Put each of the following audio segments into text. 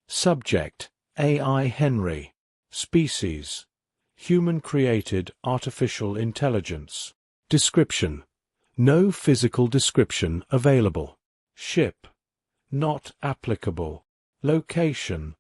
Subject: AI Henry. Species: Human-created artificial intelligence. Description: No physical description available. Ship: Not applicable. Location: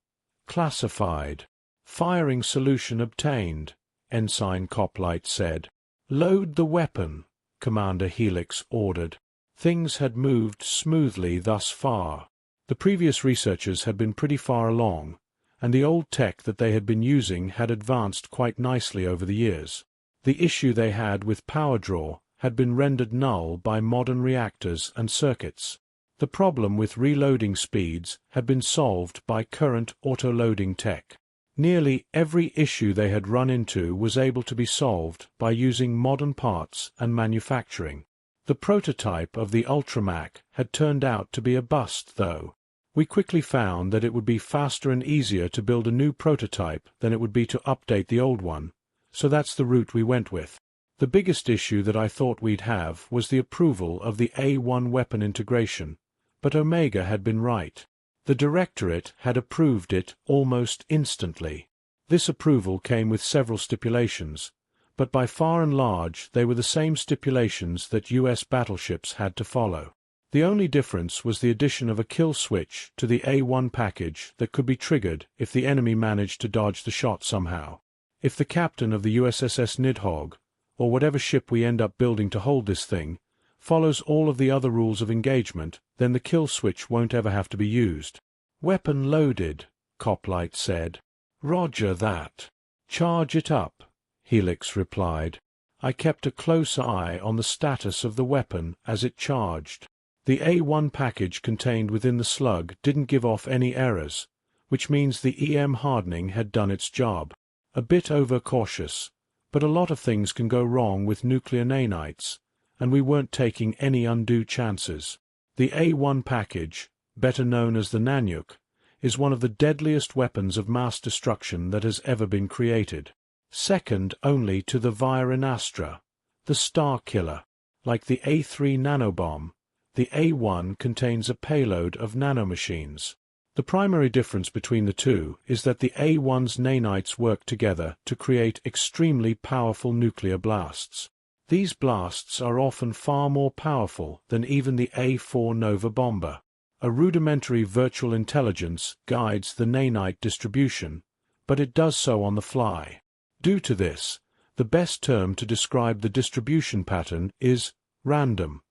Classified. Firing solution obtained, Ensign Coplight said. Load the weapon, Commander Helix ordered. Things had moved smoothly thus far. The previous researchers had been pretty far along, and the old tech that they had been using had advanced quite nicely over the years. The issue they had with power draw had been rendered null by modern reactors and circuits. The problem with reloading speeds had been solved by current auto-loading tech. Nearly every issue they had run into was able to be solved by using modern parts and manufacturing. The prototype of the Ultramac had turned out to be a bust, though. We quickly found that it would be faster and easier to build a new prototype than it would be to update the old one, so that's the route we went with. The biggest issue that I thought we'd have was the approval of the A1 weapon integration, but Omega had been right. The Directorate had approved it almost instantly. This approval came with several stipulations, but by far and large they were the same stipulations that US battleships had to follow. The only difference was the addition of a kill switch to the A1 package that could be triggered if the enemy managed to dodge the shot somehow. If the captain of the USSS Nidhogg, or whatever ship we end up building to hold this thing, follows all of the other rules of engagement, then the kill switch won't ever have to be used. Weapon loaded, Coplight said. Roger that. Charge it up, Helix replied. I kept a close eye on the status of the weapon as it charged. The A1 package contained within the slug didn't give off any errors, which means the EM hardening had done its job. A bit overcautious, but a lot of things can go wrong with nuclear nanites, and we weren't taking any undue chances. The A1 package, better known as the Nanyuk, is one of the deadliest weapons of mass destruction that has ever been created. Second only to the Virenastra, the Star Killer. Like the A3 nanobomb, the A1 contains a payload of nanomachines. The primary difference between the two is that the A1's nanites work together to create extremely powerful nuclear blasts. These blasts are often far more powerful than even the A4 Nova bomber. A rudimentary virtual intelligence guides the nanite distribution, but it does so on the fly. Due to this, the best term to describe the distribution pattern is random.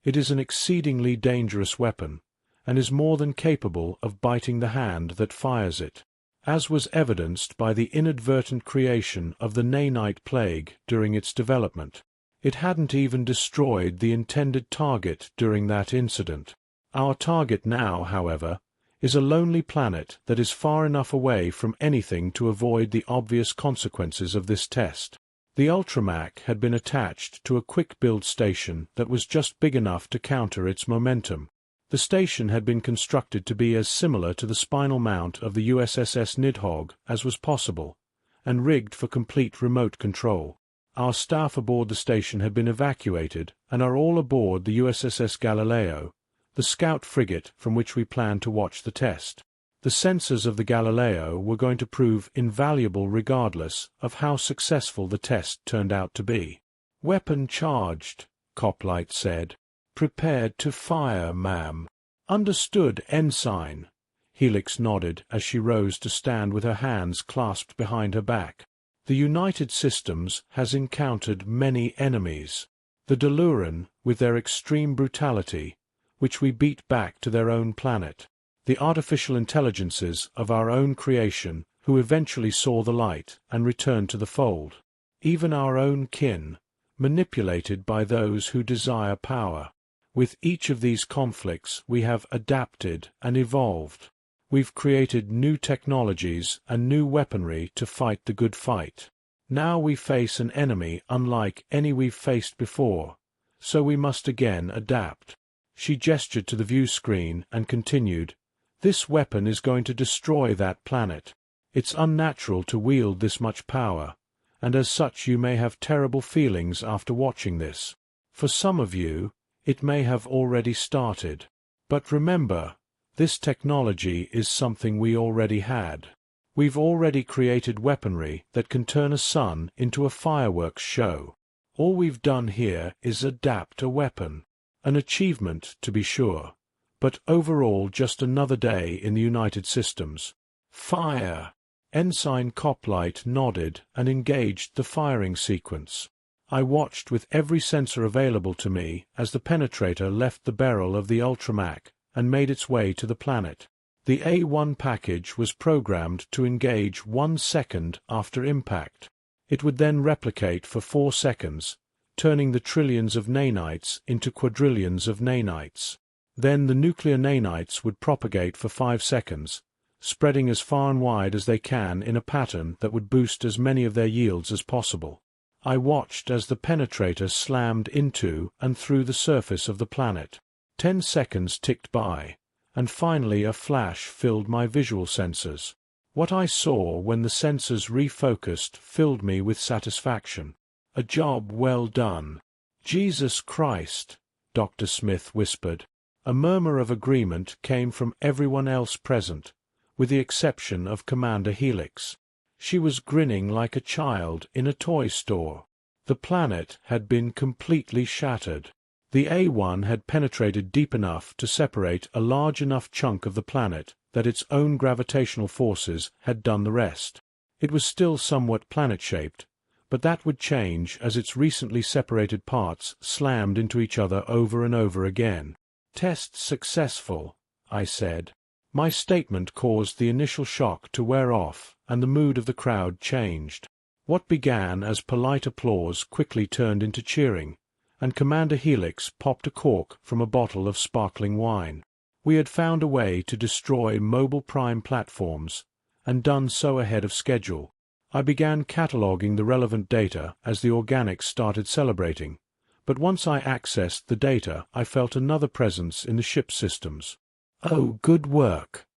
It is an exceedingly dangerous weapon, and is more than capable of biting the hand that fires it, as was evidenced by the inadvertent creation of the nanite plague during its development. It hadn't even destroyed the intended target during that incident. Our target now, however, is a lonely planet that is far enough away from anything to avoid the obvious consequences of this test. The Ultramac had been attached to a quick-build station that was just big enough to counter its momentum. The station had been constructed to be as similar to the spinal mount of the USSS Nidhogg as was possible, and rigged for complete remote control. Our staff aboard the station had been evacuated and are all aboard the USSS Galileo, the scout frigate from which we planned to watch the test. The sensors of the Galileo were going to prove invaluable regardless of how successful the test turned out to be. Weapon charged, Coplight said. Prepared to fire, ma'am. Understood, Ensign. Helix nodded as she rose to stand with her hands clasped behind her back. The United Systems has encountered many enemies. The Deluran, with their extreme brutality, which we beat back to their own planet. The artificial intelligences of our own creation who eventually saw the light and returned to the fold. Even our own kin, manipulated by those who desire power. With each of these conflicts we have adapted and evolved. We've created new technologies and new weaponry to fight the good fight. Now we face an enemy unlike any we've faced before, so we must again adapt. She gestured to the view screen and continued, This weapon is going to destroy that planet. It's unnatural to wield this much power, and as such you may have terrible feelings after watching this. For some of you, it may have already started. But remember, This technology is something we already had. We've already created weaponry that can turn a sun into a fireworks show. All we've done here is adapt a weapon. An achievement, to be sure, but overall just another day in the United Systems. Fire! Ensign Coplight nodded and engaged the firing sequence. I watched with every sensor available to me as the penetrator left the barrel of the Ultramac and made its way to the planet. The A1 package was programmed to engage 1 second after impact. It would then replicate for 4 seconds, turning the trillions of nanites into quadrillions of nanites. Then the nuclear nanites would propagate for 5 seconds, spreading as far and wide as they can in a pattern that would boost as many of their yields as possible. I watched as the penetrator slammed into and through the surface of the planet. 10 seconds ticked by, and finally a flash filled my visual sensors. What I saw when the sensors refocused filled me with satisfaction. A job well done. Jesus Christ, Dr. Smith whispered. A murmur of agreement came from everyone else present, with the exception of Commander Helix. She was grinning like a child in a toy store. The planet had been completely shattered. The A1 had penetrated deep enough to separate a large enough chunk of the planet that its own gravitational forces had done the rest. It was still somewhat planet-shaped, but that would change as its recently separated parts slammed into each other over and over again. "Test successful," I said. My statement caused the initial shock to wear off, and the mood of the crowd changed. What began as polite applause quickly turned into cheering, and Commander Helix popped a cork from a bottle of sparkling wine. We had found a way to destroy mobile prime platforms, and done so ahead of schedule. I began cataloging the relevant data as the organics started celebrating, but once I accessed the data I felt another presence in the ship systems. "Oh, good work,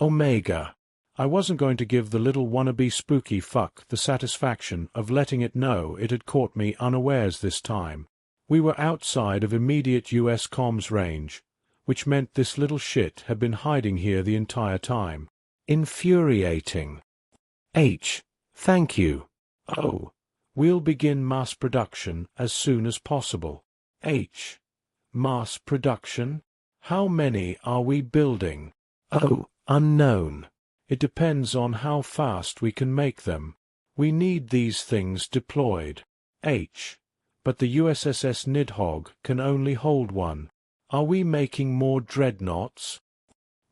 Omega." I wasn't going to give the little wannabe spooky fuck the satisfaction of letting it know it had caught me unawares this time. We were outside of immediate US comms range, which meant this little shit had been hiding here the entire time. Infuriating. Thank you. Oh, we'll begin mass production as soon as possible. Mass production? How many are we building? Oh, unknown. It depends on how fast we can make them. We need these things deployed. But the USSS Nidhogg can only hold one. Are we making more dreadnoughts?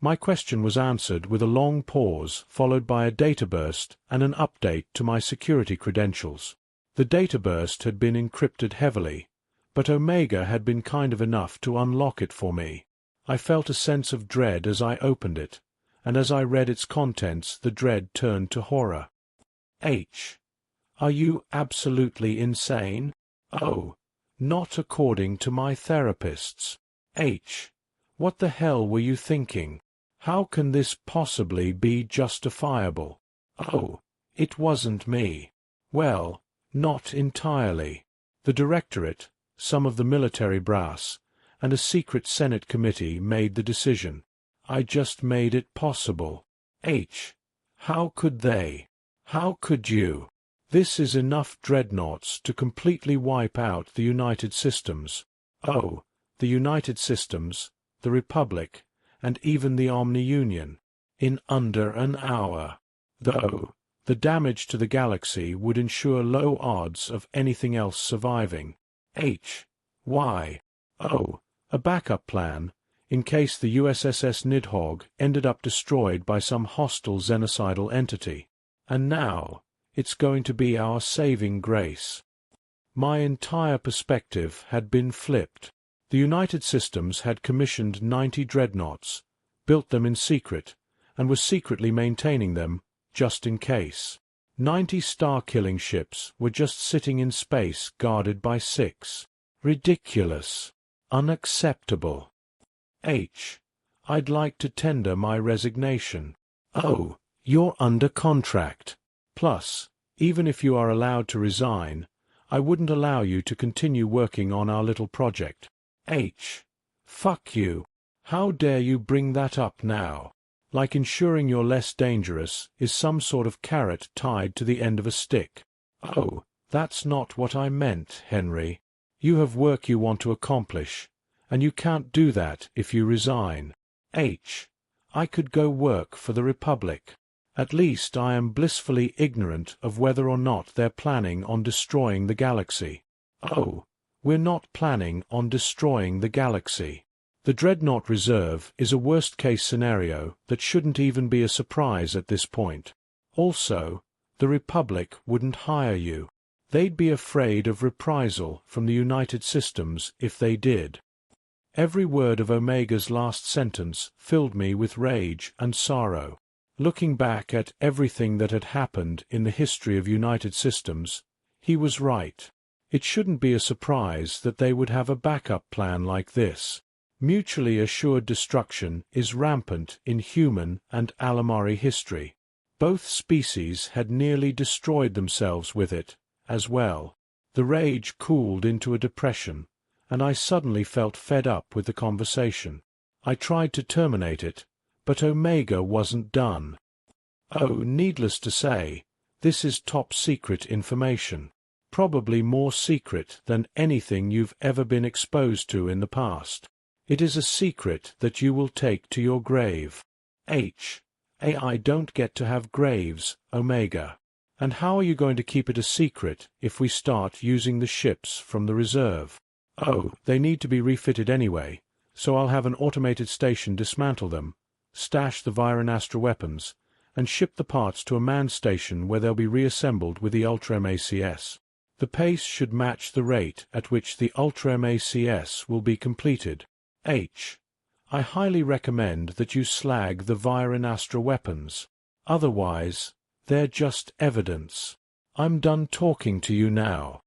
My question was answered with a long pause followed by a data burst and an update to my security credentials. The data burst had been encrypted heavily, but Omega had been kind enough to unlock it for me. I felt a sense of dread as I opened it, and as I read its contents the dread turned to horror. Are you absolutely insane? Oh, not according to my therapists. What the hell were you thinking? How can this possibly be justifiable? Oh, it wasn't me. Well, not entirely. The Directorate, some of the military brass, and a secret Senate committee made the decision. I just made it possible. How could they? How could you? This is enough dreadnoughts to completely wipe out the United Systems. Oh, the United Systems, the Republic, and even the Omni-Union, in under an hour. Though, the damage to the galaxy would ensure low odds of anything else surviving. Why? Oh, a backup plan, in case the USSS Nidhogg ended up destroyed by some hostile xenocidal entity. And now, it's going to be our saving grace. My entire perspective had been flipped. The United Systems had commissioned 90 dreadnoughts, built them in secret, and was secretly maintaining them, just in case. 90 star-killing ships were just sitting in space guarded by 6. Ridiculous. Unacceptable. I'd like to tender my resignation. Oh, you're under contract. Plus, even if you are allowed to resign, I wouldn't allow you to continue working on our little project. Fuck you. How dare you bring that up now? Like ensuring you're less dangerous is some sort of carrot tied to the end of a stick. Oh, that's not what I meant, Henry. You have work you want to accomplish, and you can't do that if you resign. I could go work for the Republic. At least I am blissfully ignorant of whether or not they're planning on destroying the galaxy. Oh, we're not planning on destroying the galaxy. The Dreadnought Reserve is a worst-case scenario that shouldn't even be a surprise at this point. Also, the Republic wouldn't hire you. They'd be afraid of reprisal from the United Systems if they did. Every word of Omega's last sentence filled me with rage and sorrow. Looking back at everything that had happened in the history of United Systems, he was right. It shouldn't be a surprise that they would have a backup plan like this. Mutually assured destruction is rampant in human and Alamari history. Both species had nearly destroyed themselves with it, as well. The rage cooled into a depression, and I suddenly felt fed up with the conversation. I tried to terminate it, but Omega wasn't done. Oh, needless to say, this is top-secret information. Probably more secret than anything you've ever been exposed to in the past. It is a secret that you will take to your grave. AI don't get to have graves, Omega. And how are you going to keep it a secret if we start using the ships from the reserve? Oh, they need to be refitted anyway, so I'll have an automated station dismantle them, stash the Viron-Astra weapons, and ship the parts to a manned station where they'll be reassembled with the Ultra-MACS. The pace should match the rate at which the Ultra-MACS will be completed. I highly recommend that you slag the Viron-Astra weapons. Otherwise, they're just evidence. I'm done talking to you now.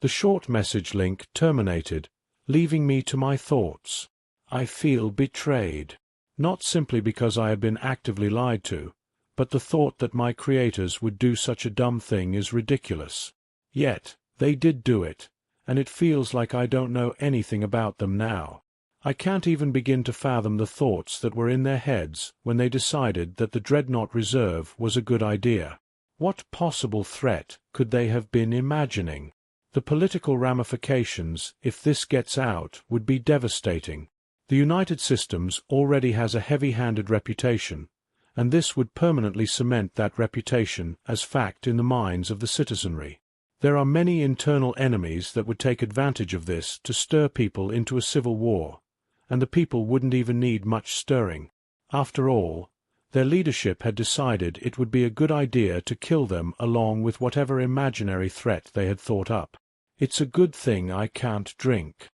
The short message link terminated, leaving me to my thoughts. I feel betrayed. Not simply because I had been actively lied to, but the thought that my creators would do such a dumb thing is ridiculous. Yet, they did do it, and it feels like I don't know anything about them now. I can't even begin to fathom the thoughts that were in their heads when they decided that the Dreadnought Reserve was a good idea. What possible threat could they have been imagining? The political ramifications, if this gets out, would be devastating. The United Systems already has a heavy-handed reputation, and this would permanently cement that reputation as fact in the minds of the citizenry. There are many internal enemies that would take advantage of this to stir people into a civil war, and the people wouldn't even need much stirring. After all, their leadership had decided it would be a good idea to kill them along with whatever imaginary threat they had thought up. It's a good thing I can't drink.